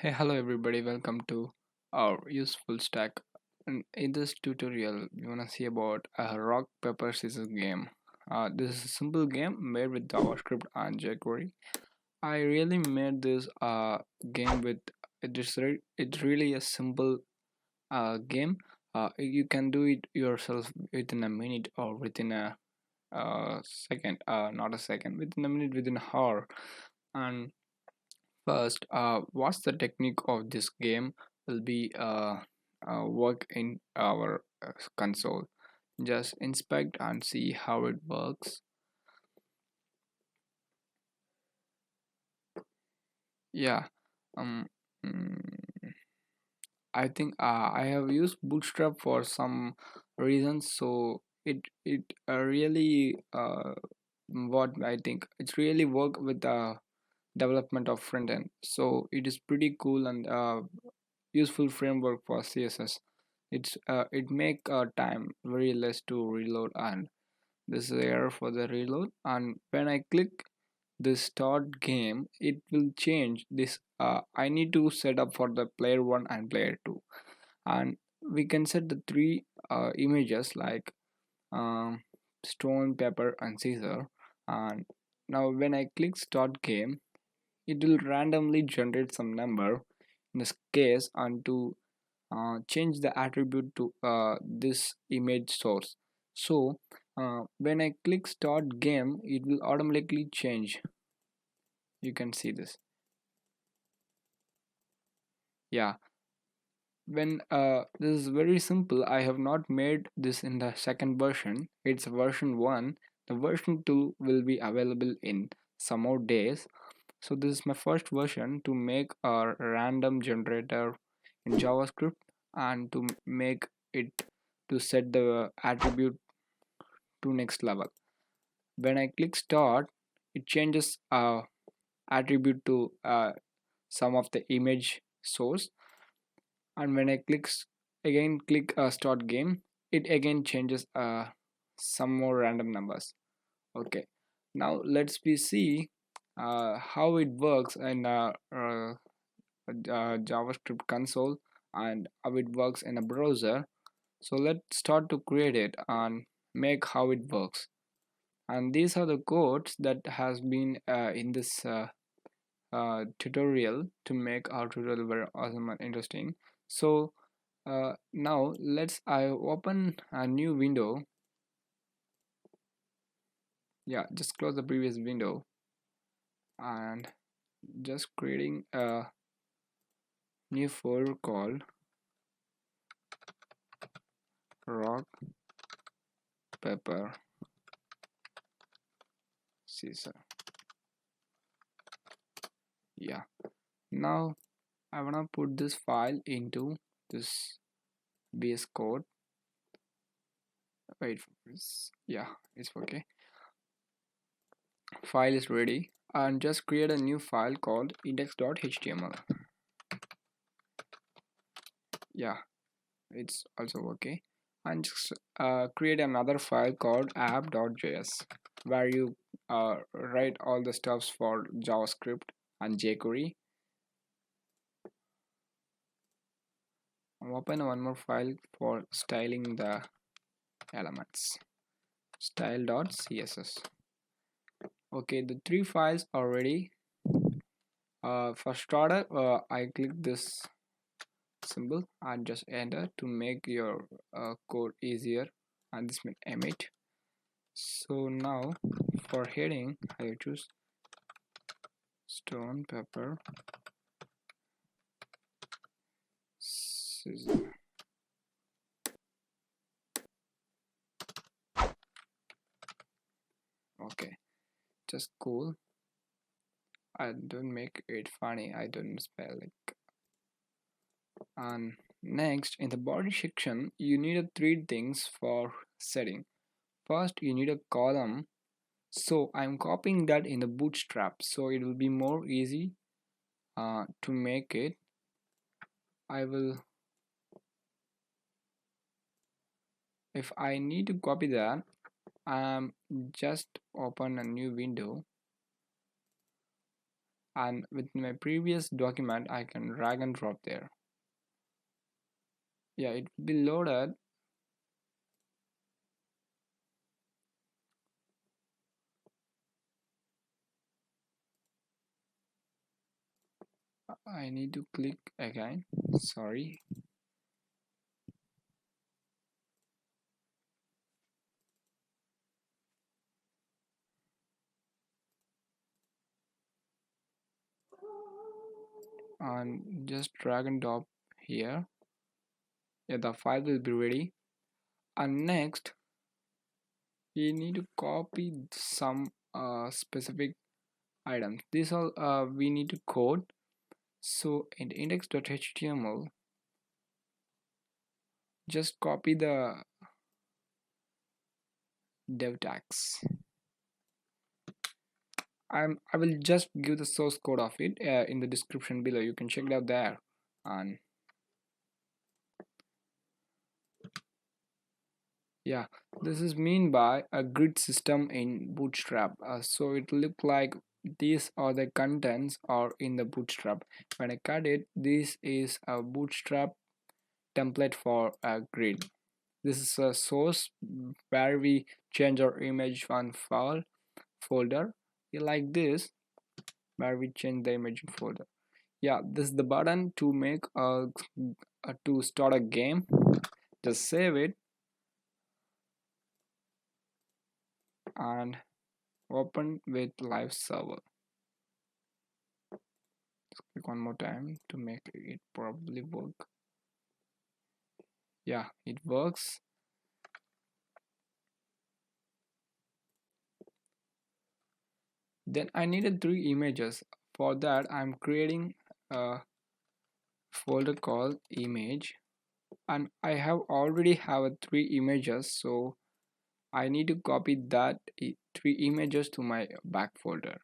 Hey, hello everybody, welcome to our useful stack. And in this tutorial, we wanna see about a rock paper scissors game. This is a simple game made with JavaScript and jQuery. I really made this game with it's really a simple game. You can do it yourself within a minute or within a second, not a second, within a minute, within an hour. And first, what's the technique of this game will be work in our console. Just inspect and see how it works. Yeah, um, mm, I think I have used Bootstrap for some reasons, so it really what I think it's really work with the development of front end. So it is pretty cool and useful framework for css. It make time very less to reload, and this is error for the reload. And when I click this start game, it will change this. I need to set up for the player 1 and player 2, and we can set the three images like um, stone, paper and scissor. And now when I click start game, it will randomly generate some number in this case, and to change the attribute to this image source. So when I click start game, it will automatically change. You can see this. Yeah, when this is very simple. I have not made this in the second version. It's version 1. The version 2 will be available in some more days. So this is my first version to make a random generator in JavaScript, and to make it to set the attribute to next level. When I click start, it changes attribute to some of the image source. And when I again click start game, it again changes some more random numbers. Okay, now let's be see how it works in JavaScript console, and how it works in a browser. So let's start to create it and make how it works. And these are the codes that has been in this tutorial to make our tutorial very awesome and interesting. So now let's I open a new window. Yeah, just close the previous window and just creating a new folder called rock paper scissors. Yeah, now I wanna put this file into this VS Code. Wait for this. Yeah, it's okay. File is ready, and just create a new file called index.html. Yeah, it's also okay. And just create another file called app.js, where you write all the stuffs for JavaScript and jQuery. Open one more file for styling the elements, style.css. Okay, the three files are ready. For starter, I click this symbol and just enter to make your code easier, and this will emit. So now for heading, I choose stone, paper, scissor. Okay, just cool. I don't make it funny, I don't spell it. And next, in the body section, you need three things for setting. First, you need a column. So I'm copying that in the bootstrap, so it will be more easy to make it. I will, if I need to copy that, just open a new window and with my previous document I can drag and drop there. Yeah, it will be loaded. I need to click again, sorry. And just drag and drop here. Yeah, the file will be ready. And next we need to copy some specific items. These all we need to code. So in index.html, just copy the dev tags. I will just give the source code of it in the description below. You can check it out there. And yeah, this is mean by a grid system in Bootstrap. So it look like these are the contents are in the Bootstrap. When I cut it, this is a Bootstrap template for a grid. This is a source where we change our image on file folder. Like this, where we change the image folder. Yeah, this is the button to make to start a game. Just save it and open with live server. Click one more time to make it probably work. Yeah, it works. Then I needed 3 images. For that I'm creating a folder called image, and I have already have 3 images, so I need to copy that 3 images to my back folder.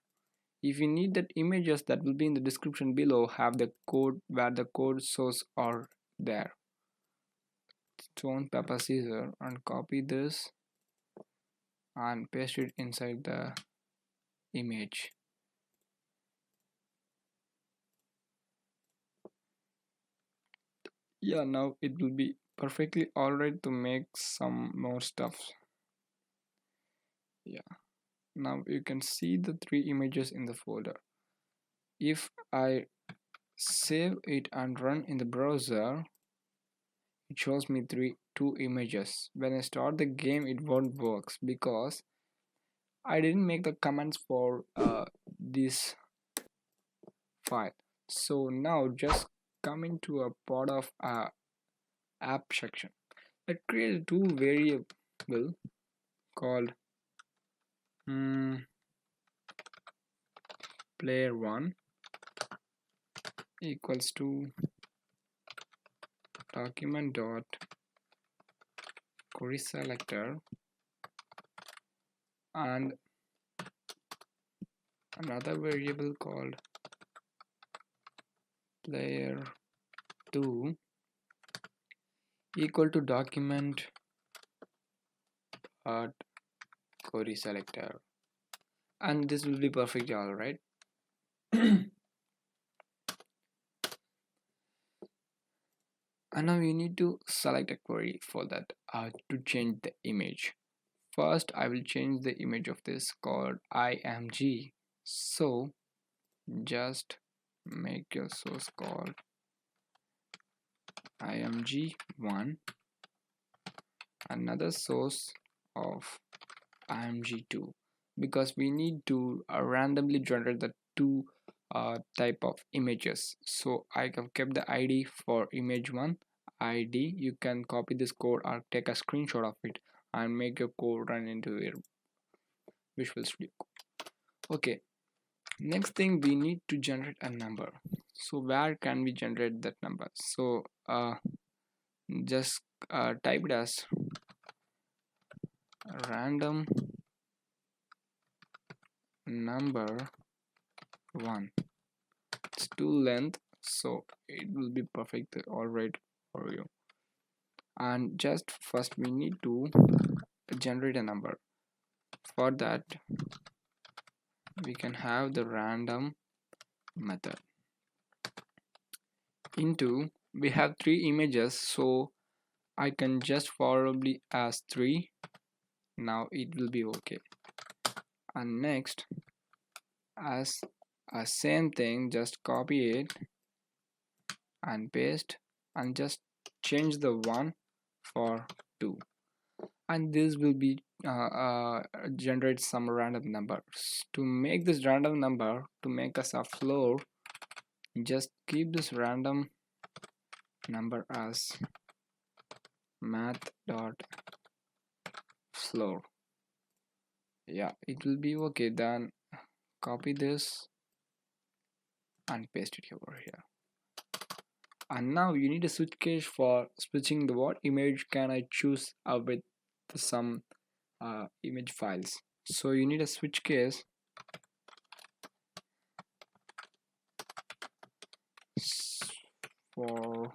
If you need that images, that will be in the description below, have the code where the code source are there. Stone paper scissor and copy this and paste it inside the image. Yeah, now it will be perfectly alright to make some more stuff. Yeah, now you can see the 3 images in the folder. If I save it and run in the browser, it shows me 2 images. When I start the game, it won't work because I didn't make the comments for this file. So now just come into a part of app section. I created 2 variable called player1 equals to document dot query selector, and another variable called player2 equal to document dot query selector, and this will be perfect. All right. And now you need to select a query for that to change the image. First I will change the image of this called img. So just make your source called img1, another source of img2, because we need to randomly generate the two type of images. So I have kept the id for image1 id. You can copy this code or take a screenshot of it and make your code run into your Visual Studio. Okay, next thing we need to generate a number. So where can we generate that number? So just type it as random number 1. It's too length, so it will be perfect all right for you. And just first we need to generate a number. For that we can have the random method. Into we have three images, so I can just probably as 3. Now it will be okay. And next, as a same thing, just copy it and paste and just change the 1 for 2, and this will be generate some random numbers. To make this random number, to make us a floor, just keep this random number as math dot floor. Yeah, it will be okay. Then copy this and paste it over here. And now you need a switch case for switching the what image can I choose with some image files. So you need a switch case for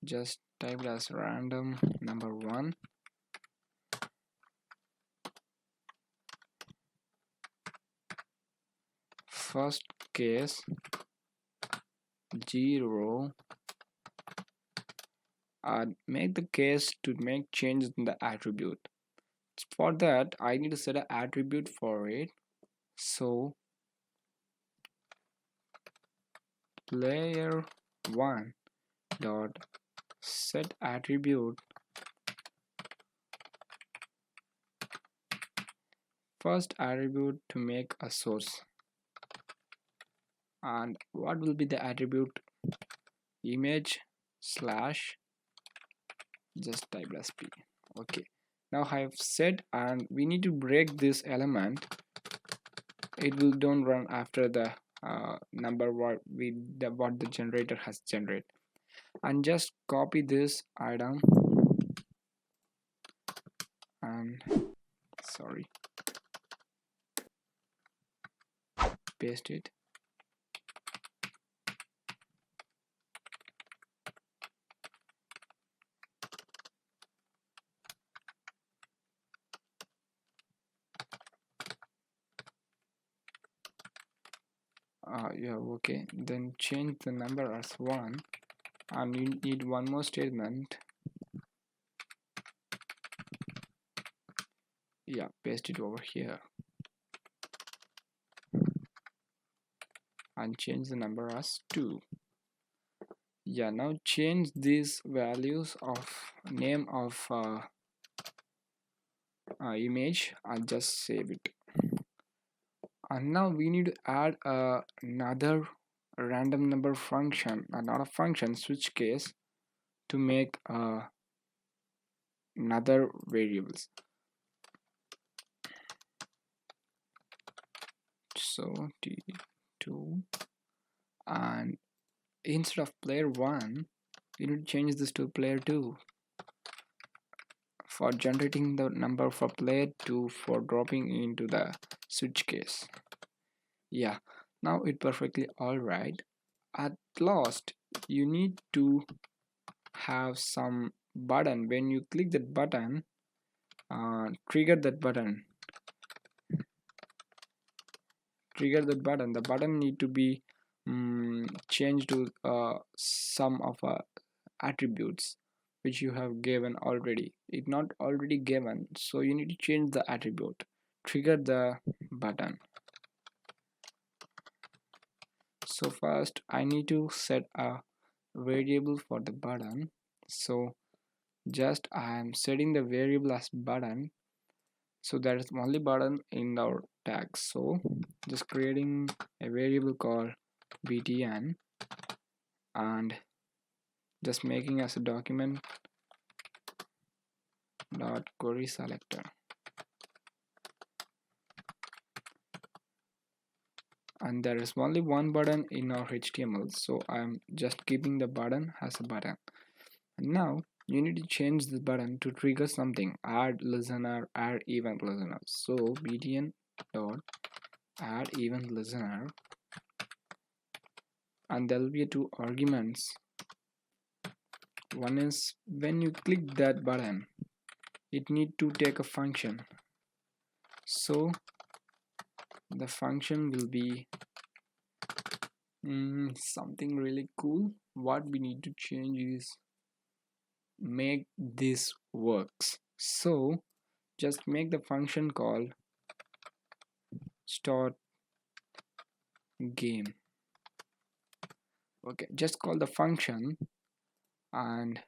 just type as random number 1, first case 0, and make the case to make changes in the attribute. For that I need to set an attribute for it. So player 1 dot set attribute first attribute to make a source. And what will be the attribute? Image slash just type as p. Okay, now I have said, and we need to break this element. It will don't run after the number what the generator has generated. And just copy this item and sorry, paste it. Yeah, okay, then change the number as 1, and you need one more statement. Yeah, paste it over here and change the number as 2. Yeah, now change these values of name of image and just save it. And now we need to add another random number function, not a function, switch case, to make another variables. So t2, and instead of player 1 you need to change this to player 2 for generating the number for player 2 for dropping into the switch case. Yeah, now it perfectly all right. At last you need to have some button. When you click that button, trigger that button, the button need to be changed to some of attributes which you have given already. It not already given, so you need to change the attribute, trigger the button. So first I need to set a variable for the button. So just I am setting the variable as button, so that is only button in our tag. So just creating a variable called btn and just making as a document dot query selector. And there is only one button in our HTML, so I'm just keeping the button as a button. And now you need to change the button to trigger something, add listener, add event listener. So btn dot add event listener, and there will be two arguments. One is when you click that button it need to take a function, so the function will be Something really cool. What we need to change is make this works. So just make the function called start game. Okay, just call the function and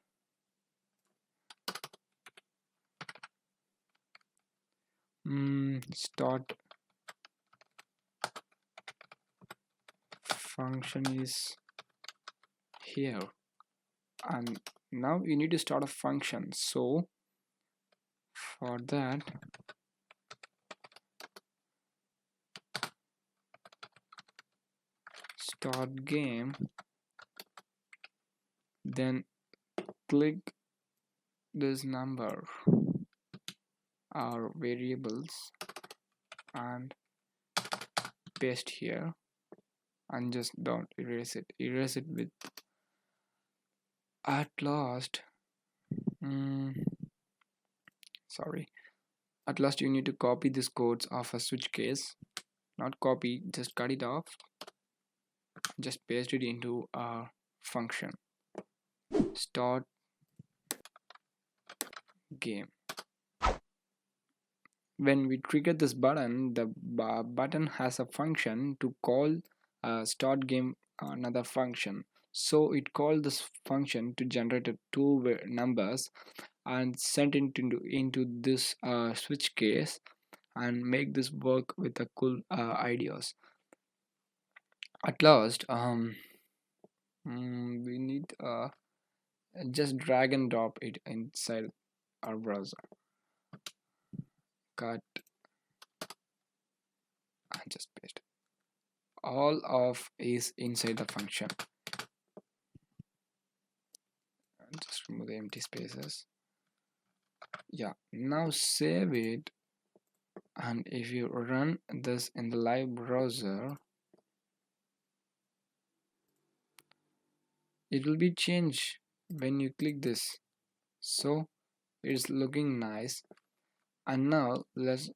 start function is here, and now you need to start a function. So for that, start game, then click this number or variables and paste here, and just don't erase it with at last. Sorry, at last you need to copy this codes of a switch case, not copy, just cut it off, just paste it into a function start game. When we trigger this button, the button has a function to call start game another function. So it called this function to generate two numbers and send it into this switch case and make this work with the cool ideas. At last, we need just drag and drop it inside our browser. Cut and just paste. All of is inside the function. And just remove the empty spaces. Yeah, now save it, and if you run this in the live browser, it will be changed when you click this. So it's looking nice. And now let's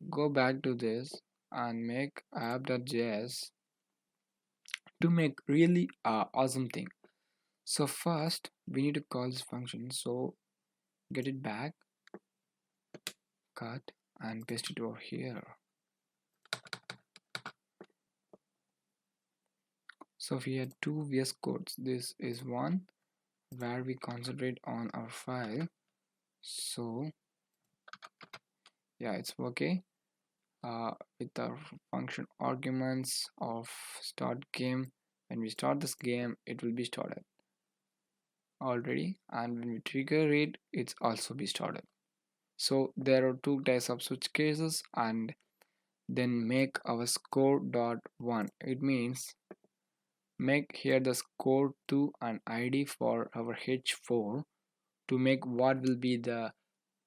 go back to this and make app.js to make really awesome thing. So first we need to call this function, so get it back, cut and paste it over here. So we had two VS codes. This is one where we concentrate on our file. So yeah, it's okay. With our function arguments of start game, when we start this game, it will be started already, and when we trigger it, it's also be started. So there are two types of switch cases, and then make our score dot one. It means make here the score 2 and id for our h4 to make what will be the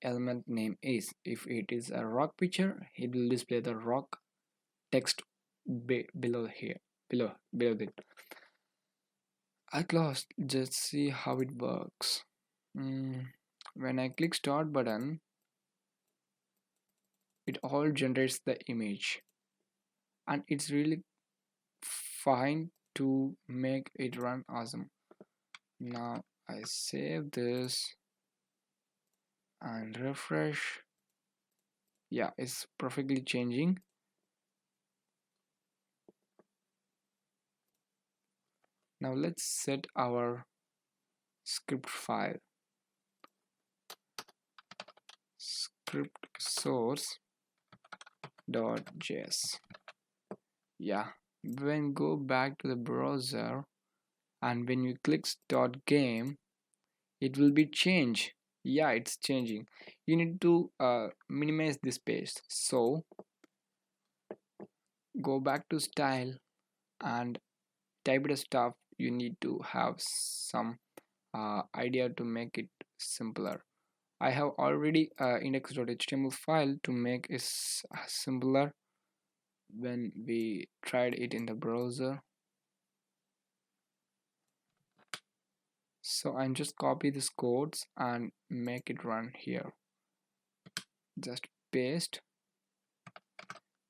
element name is. If it is a rock picture, it will display the rock text below here, below it. At last, just see how it works. When I click start button, it all generates the image, and it's really fine to make it run awesome. Now I save this and refresh. Yeah, it's perfectly changing. Now let's set our script file, script source.js. Yeah, when go back to the browser, and when you click start game, it will be changed. Yeah, it's changing. You need to minimize this space, so go back to style and type the stuff. You need to have some idea to make it simpler. I have already index.html file to make it simpler when we tried it in the browser. So I'm just copy these codes and make it run here. Just paste,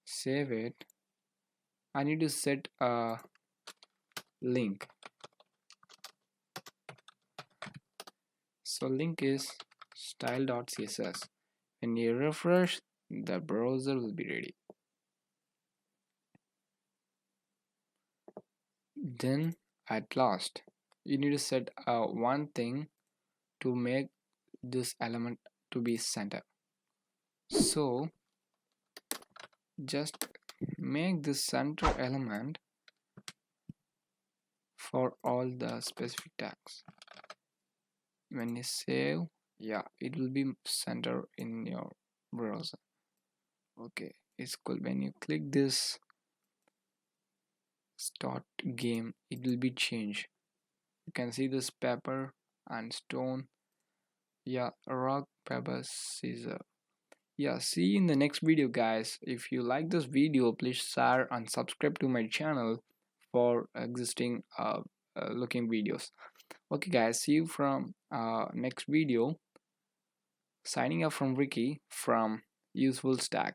save it. I need to set link. So link is style.css. When you refresh, the browser will be ready. Then at last, you need to set one thing to make this element to be center. So just make this center element for all the specific tags. When you save, yeah, it will be center in your browser. Okay, it's cool. When you click this start game, it will be changed. You can see this pepper and stone. Yeah, rock, paper, scissor. Yeah, see you in the next video, guys. If you like this video, please share and subscribe to my channel for existing looking videos. Okay, guys, see you from next video. Signing off from Ricky from UseFullStack.